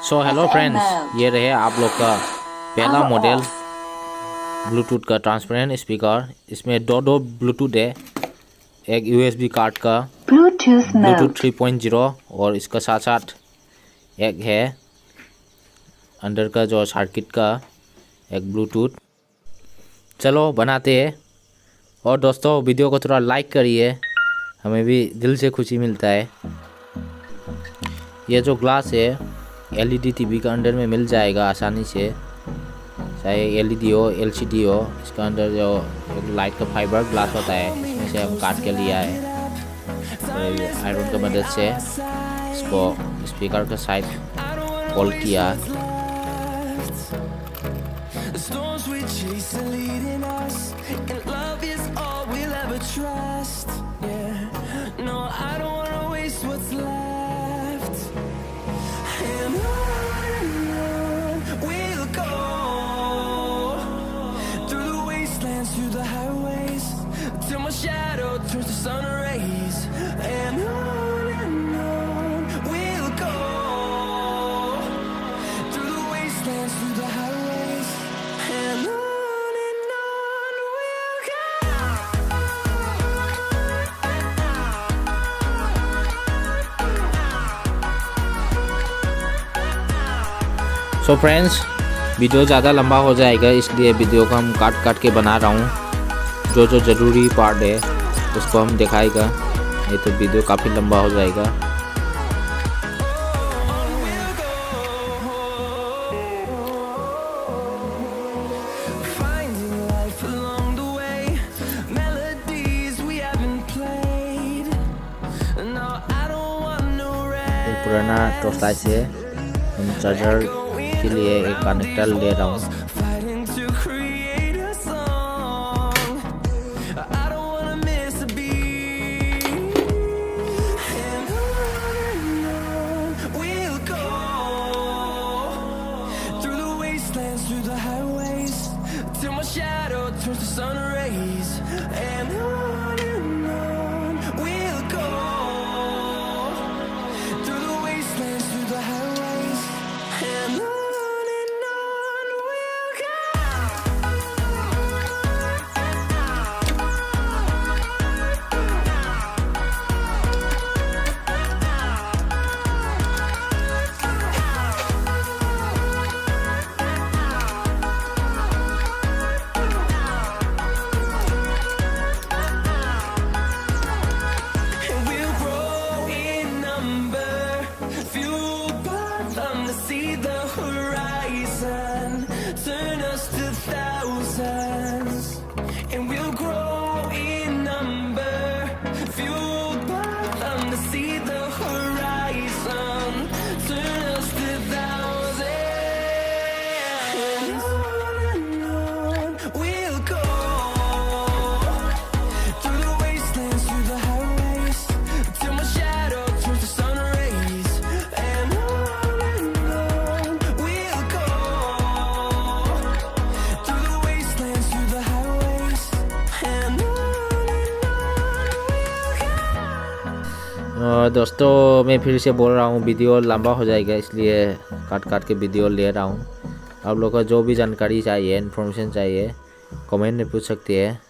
So hello friends, ये रहे आप लोग का पहला मॉडल ब्लूटूथ का ट्रांसपेरेंट स्पीकर। इसमें दो ब्लूटूथ है, एक यूएसबी कार्ड का ब्लूटूथ 3.0 और इसका साथ साथ एक है अंदर का जो सर्किट का एक ब्लूटूथ। चलो बनाते हैं। और दोस्तों वीडियो को थोड़ा लाइक करिए, हमें भी दिल से खुशी मिलता है। ये जो ग्लास है एलईडी टीवी का अंदर में मिल जाएगा आसानी से, चाहे एलईडी हो एलसीडी हो। इसका अंदर जो लाइट का फाइबर ग्लास होता है इसमें से हम काट के लिया है, तो आयरन की मदद से इसको स्पीकर का साइड होल्ड किया। Till my shadow turns to sun rays, and on we'll go through the wastelands, through the highways, and on we'll go. So friends, video ज़्यादा लंबा हो जाएगा, इसलिए वीडियो को हम काट के बना रहा हूँ। जो ज़रूरी पार्ट है उसको हम दिखाएगा, नहीं तो वीडियो काफ़ी लंबा हो जाएगा। ये पुराना टॉर्च लाइट से हम चार्जर के लिए एक कनेक्टर ले रहा हूँ। Through the highways, till my shadow turns to sun rays, and on we'll go through the wastelands, through the highways, and on we'll go. See the horizon, turn us to thousands, and we'll grow in number, fueled by them to see the horizon, turn us to thousands, and on we'll go through the wastelands, through the highways, till my shadow turns to sun rays, and दोस्तों मैं फिर से बोल रहा हूँ, video लंबा हो जाएगा, इसलिए काट के वीडियो ले रहा हूँ। आप लोगों को जो भी जानकारी चाहिए, इन्फॉर्मेशन चाहिए, कमेंट में पूछ सकते हैं।